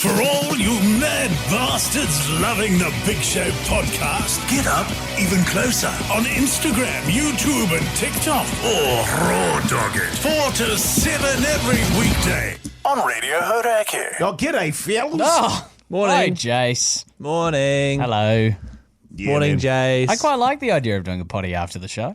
For all you mad bastards loving the Big Show podcast, get up even closer on Instagram, YouTube and TikTok. Or raw dog it. 4 to 7 every weekday on Radio Hauraki. Oh, g'day, fellas. Oh, Morning. Hi, Jase. Morning. Hello. Yeah, Morning, man. Jase. I quite like the idea of doing a potty after the show.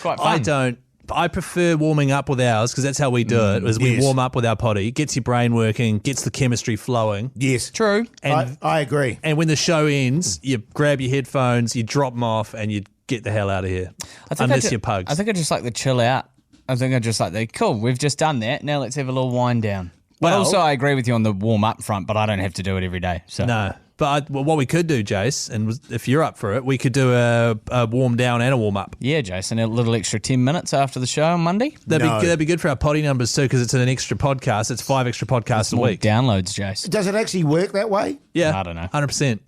Quite fun. I don't. I prefer warming up with ours because that's how we do it. Is we yes. warm up with our potty, gets your brain working, gets the chemistry flowing. Yes. True. And I agree. and when the show ends, you grab your headphones, you drop them off, and you get the hell out of here. Unless you're pugs. I think I just like the chill out. I think I just like the cool. We've just done that. Now let's have a little wind down. But Well- also, I agree with you on the warm up front. But I don't have to do it every day. So No. But what we could do, Jace, and if you're up for it, we could do a warm down and a warm up. yeah, Jason, a little extra 10 minutes after the show on Monday. That'd be good for our potty numbers too, because it's an extra podcast. It's 5 extra podcasts a More week. downloads, Jace. Does it actually work that way? Yeah, I don't know. 100%.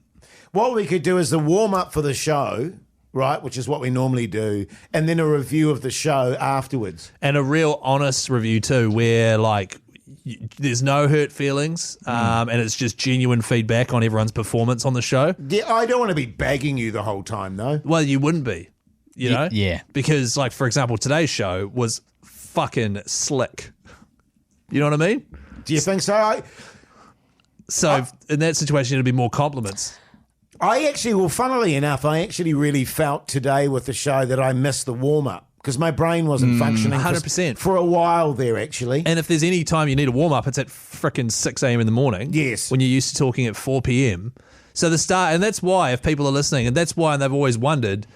What we could do is the warm up for the show, right, which is what we normally do, and then a review of the show afterwards. And a real honest review too, where like there's no hurt feelings, and it's just genuine feedback on everyone's performance on the show. Yeah, I don't want to be bagging you the whole time, though. Well, you wouldn't be, you know? yeah. Because, like, for example, today's show was fucking slick. You know what I mean? Do you think so? So in that situation, it'd be more compliments. I actually, well, funnily enough, I actually really felt today with the show that I missed the warm up because my brain wasn't functioning 100%. for a while there, actually. And if there's any time you need a warm up, it's at frickin' 6 a.m. in the morning. Yes. When you're used to talking at 4 p.m. So the start, and that's why, if people are listening, and that's why they've always wondered,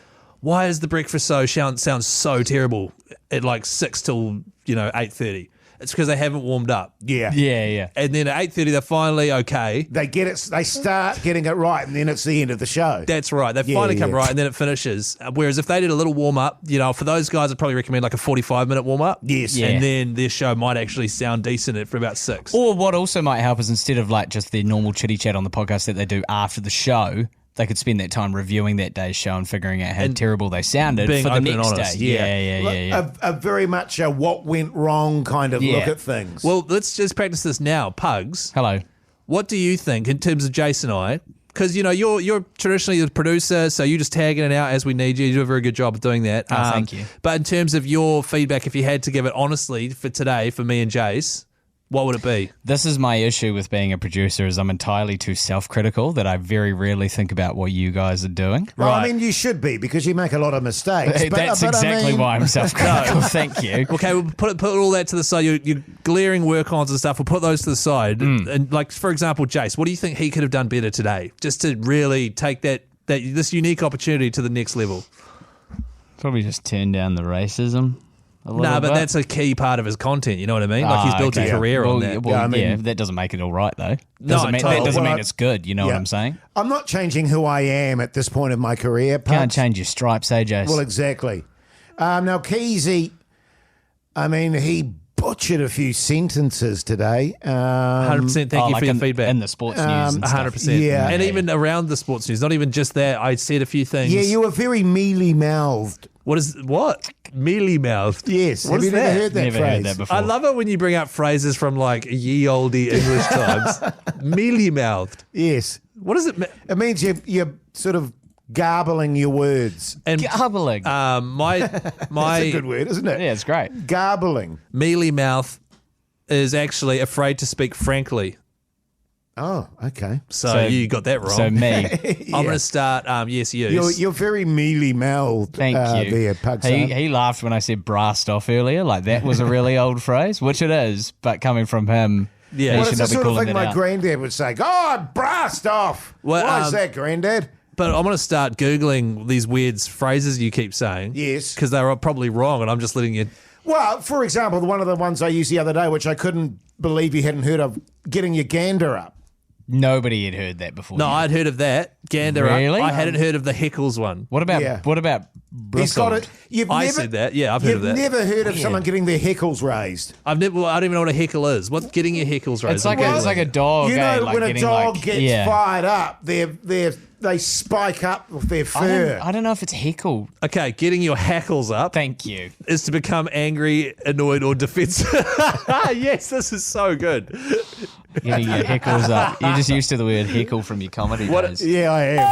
why is the breakfast show sound so terrible at like 6 till, 8:30? It's because they haven't warmed up. Yeah. Yeah. And then at 8:30, they're finally okay. They get it. They start getting it right, and then it's the end of the show. That's right. They Yeah, finally come yeah. right, and then it finishes. Whereas if they did a little warm up, for those guys, I'd probably recommend like a 45-minute warm up. Yes. Yeah. And then their show might actually sound decent for about 6. Or what also might help is instead of like just their normal chitty chat on the podcast that they do after the show, they could spend that time reviewing that day's show and figuring out how terrible they sounded being for the open and next honest. day. Yeah. A very much a what went wrong kind of Yeah. look at things. Well, let's just practice this now. Pugs, Hello. what do you think in terms of Jason and I? Because, you're traditionally the producer, so you just tag in and out as we need you. You do a very good job of doing that. Oh, thank you. But in terms of your feedback, if you had to give it honestly for today, for me and Jace, what would it be? This is my issue with being a producer is I'm entirely too self-critical that I very rarely think all what you guys are doing. Well, I right. mean, you should be because you make a lot of mistakes. That's but exactly I mean, why I'm self-critical. Thank you. Okay, we'll put all that to the side. Your glaring work-ons and stuff, we'll put those to the side. And like, for example, Jace, what do you think he could have done better today? Just to really take this unique opportunity to the next level. Probably just turn down the racism a little No, but bit. that's a key part of his content, you know what I mean? Like he's built okay. a career on Well, that. Well, Yeah, I mean- yeah, that doesn't make it all right, though. No, That doesn't Well, mean it's good, you know what yeah. I'm saying? I'm not changing who I am at this point of my career. Can't Pugs. change your stripes, Jace. Well, exactly. Now, Keyzie, I mean, he butchered a few sentences today. 100% thank you for your feedback. in the sports news and stuff. 100%. Yeah. And even around the sports news, not even just that. I said a few things. Yeah, you were very mealy-mouthed. What? Mealy-mouthed? Yes. What Have is you never that? heard that Never phrase? heard that before. I love it when you bring up phrases from like ye olde English times. Mealy-mouthed. Yes. What does it mean? It means you're sort of garbling your words. And Garbling. my That's a good word, isn't it? yeah, it's great. Garbling. mealy mouth is actually afraid to speak frankly. Oh, okay. So you got that wrong. So me. I'm going to start. Yes, you. You're very mealy-mouthed Thank you. there, Pugs. He laughed when I said brast off earlier. Like that was a really old phrase, which it is, but coming from him, Yeah. he Well, should it's not the be sort of calling thing that my out. granddad would say. Oh, blast off. Well, Why is that, Granddad? But I'm going to start Googling these weird phrases you keep saying. Yes. Because they're probably wrong, and I'm just letting you. Well, for example, one of the ones I used the other day, which I couldn't believe you hadn't heard of, getting your gander up. Nobody had heard that before. No, you. I'd heard of that. Gander up. Really? I hadn't heard of the heckles one. What about Yeah. bristled? He's got it. I said that. Yeah, I've heard of that. You've never heard of someone getting their heckles raised. I don't even know what a heckle is. What's getting your heckles raised? It's like a dog. You know, like when a getting, dog like, gets yeah. fired up, they spike up with their fur. I don't know if it's heckle. Okay, getting your hackles up Thank you. is to become angry, annoyed, or defensive. Yes, this is so good. Getting your heckles up. You're just used to the word heckle from your comedy days. Yeah, I am.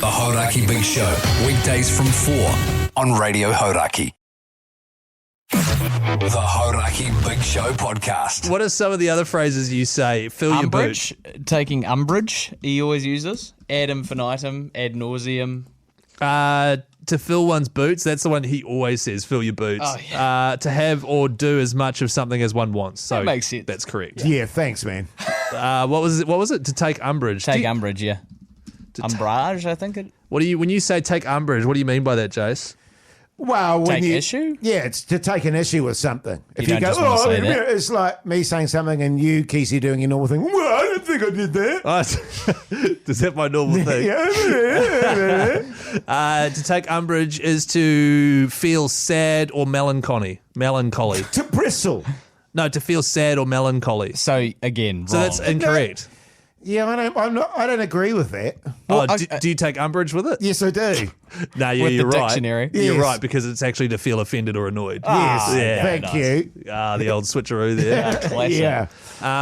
The Hauraki Big Show, weekdays from 4 on Radio Hauraki. The Hauraki Big Show podcast. What are some of the other phrases you say? Fill your boot. Umbrage, taking umbrage, he always uses. Ad infinitum, ad nauseum. To fill one's boots, that's the one he always says, fill your boots. Oh, yeah. To have or do as much of something as one wants. So That makes sense. That's correct. Yeah, thanks, man. What was it? To take umbrage. Take umbrage, yeah. Umbrage, I think it. When you say take umbrage, what do you mean by that, Jace? Well, when Take you, issue? Yeah, it's to take an issue with something. If You you, don't go, just wanna say that. it's like me saying something and you, Keyzie, doing your normal thing. Well, I don't think I did that. Is that my normal thing? To take umbrage is to feel sad or melancholy. To bristle. No, to feel sad or melancholy. So, again, So wrong. that's incorrect. Yeah, I don't agree with that. Do you take umbrage with it? Yes, I do. No, yeah, With the you're right. dictionary. You're Yes. right, because it's actually to feel offended or annoyed. Yes, yeah, thank nice. you. The old switcheroo there. Classic. Yeah.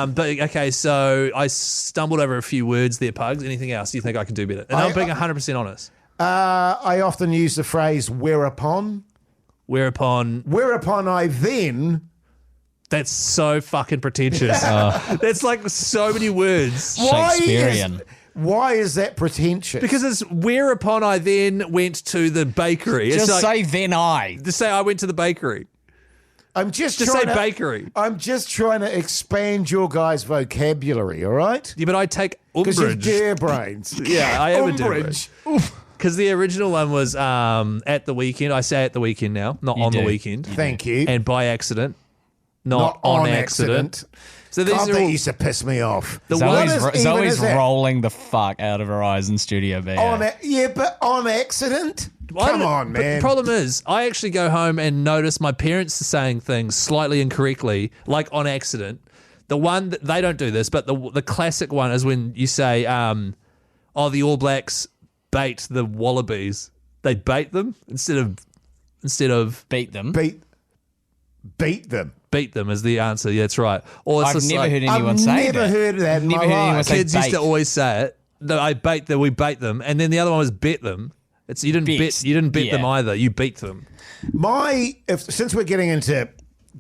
But okay, so I stumbled over a few words there, Pugs. Anything else you think I could do better? And I'm being 100% honest. I often use the phrase whereupon. Whereupon, I then. that's so fucking pretentious. That's like so many words. Shakespearean. Why is that pretentious? Because it's whereupon I then went to the bakery. It's Just like, say then I. just say I went to the bakery. I'm just Just trying say to, bakery. I'm just trying to expand your guys' vocabulary, all right? Yeah, but I take Because you're umbrage. deer brains. Yeah, I am a Umbrage. Because the original one was at the weekend. I say at the weekend now, not You on the do. weekend. Thank you. And by accident, not Not on accident. So these God, are that all, used to piss me off. The What Zoe's, is- even Zoe's is that- rolling the fuck out of her eyes in studio, but but on accident? I Come don't- on, but man. the problem is, I actually go home and notice my parents saying things slightly incorrectly, like on accident. The one that they don't do this, but the classic one is when you say, the All Blacks bait the Wallabies. They bait them instead of beat them. Beat them. beat them is the answer. Yeah, that's right. Or it's I've just never like, heard anyone I've say never that. heard of that in Never my heard anyone life. say kids used to bait. always say it. No, we bait them, and then the other one was bet them. It's you didn't bet them Yeah. either. You beat them. Since we're getting into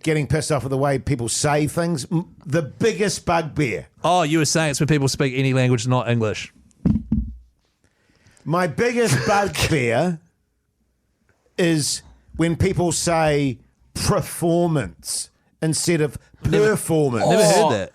getting pissed off with the way people say things, the biggest bugbear. Oh, you were saying it's when people speak any language not English. My biggest bugbear is when people say performance instead of performance. Never Oh. heard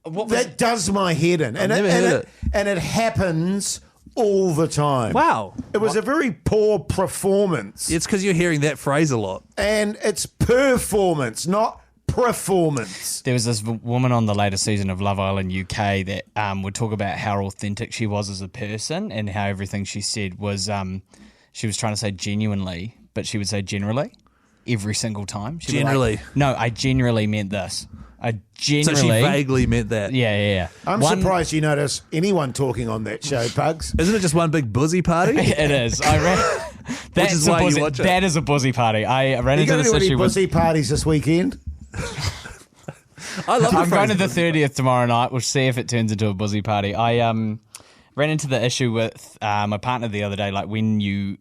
that. That does my head in. And, I've never heard it. And it happens all the time. Wow. It was a very poor performance. It's because you're hearing that phrase a lot. And it's performance, not performance. There was this woman on the later season of Love Island UK that would talk about how authentic she was as a person and how everything she said was, she was trying to say genuinely, but she would say generally every single time. She'd be like, Generally. no, I genuinely meant this. I genuinely. So she vaguely meant that. Yeah. I'm surprised you notice anyone talking on that show, Pugs. Isn't it just one big buzzy party? It is. I ran. That's is a why you buzzy, watch it. That is a buzzy party. I ran You into going to this do any issue with. pussy parties this weekend? I love the I'm going to phrase the 30th tomorrow night. We'll see if it turns into a buzzy party. I ran into the issue with my partner the other day. Like when you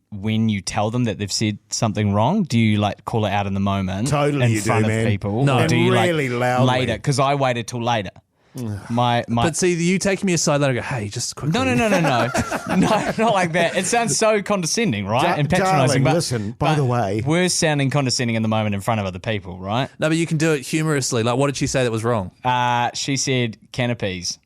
tell them that they've said something wrong, do you like call it out in the moment? Totally in you do, front of man. people? No. Or And do you really like loudly. later? Because I waited till later. My But see, you take me aside later and go, hey, just quickly. no, no, not like that. It sounds so condescending, right? And patronising. Darling, But listen, by the way. we're sounding condescending in the moment in front of other people, right? No, but you can do it humorously. Like, what did she say that was wrong? She said canopies.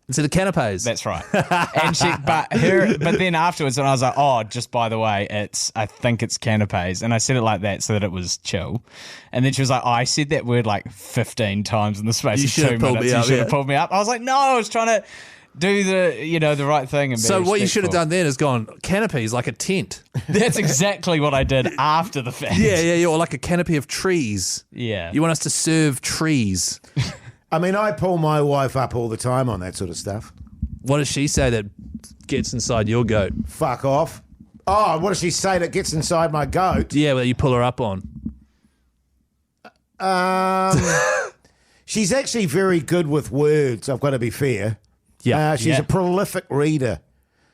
Instead of canapes. That's right. And but then afterwards, when I was like, oh, just by the way, I think it's canapes. And I said it like that so that it was chill. And then she was like, oh, I said that word like 15 times in the space You of should 2 have pulled minutes. me You up, should have yeah. pulled me up. I was like, no, I was trying to do the right thing. And be So what you should have respectful. done then is gone, canopies, like a tent. That's exactly what I did after the fact. Yeah, or like a canopy of trees. Yeah. You want us to serve trees. I mean, I pull my wife up all the time on that sort of stuff. What does she say that gets inside your goat? Fuck off. Oh, what does she say that gets inside my goat? Yeah, well, you pull her up on. She's actually very good with words, I've got to be fair. Yeah. She's Yeah. a prolific reader.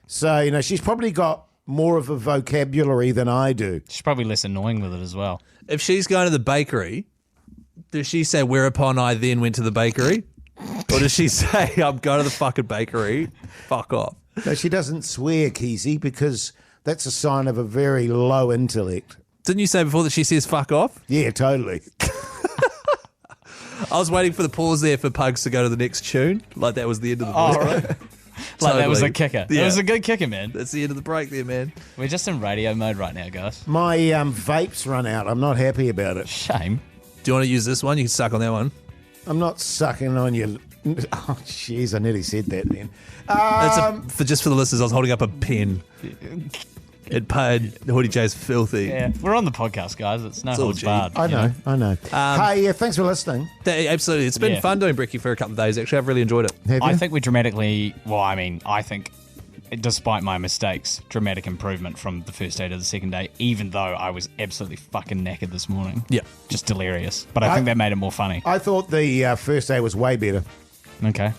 So, she's probably got more of a vocabulary than I do. She's probably less annoying with it as well. If she's going to the bakery, does she say, whereupon I then went to the bakery? Or does she say, I'm going to the fucking bakery, fuck off? No, she doesn't swear, Keyzie, because that's a sign of a very low intellect. Didn't you say before that she says fuck off? Yeah, totally. I was waiting for the pause there for Pugs to go to the next tune. Like that was the end of the Oh, break. right. Like that was a Totally. kicker. Yeah. It was a good kicker, man. That's the end of the break there, man. We're just in radio mode right now, guys. My vape's run out. I'm not happy about it. Shame. Do you want to use this one? You can suck on that one. I'm not sucking on your... Oh, jeez, I nearly said that then. Just for the listeners, I was holding up a pen. It paid Hoodie Jase filthy. Yeah, we're on the podcast, guys. It's no all holds cheap. barred. I know. Hey, thanks for listening. Absolutely. It's been Yeah. fun doing Bricky for a couple of days, actually. I've really enjoyed it. Have you? I think we dramatically, I think, despite my mistakes, dramatic improvement from the first day to the second day, even though I was absolutely fucking knackered this morning. Yeah. Just delirious. But I think that made it more funny. I thought the first day was way better. Okay.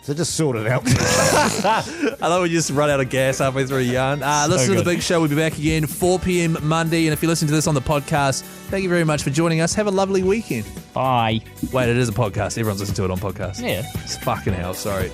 So just sort it out. I love when you just run out of gas halfway through a yarn. Listen to The good. Big Show. We'll be back again 4 p.m. Monday. And if you're listening to this on the podcast, thank you very much for joining us. Have a lovely weekend. Bye. Wait, it is a podcast. Everyone's listening to it on podcast. Yeah. It's fucking hell. Sorry.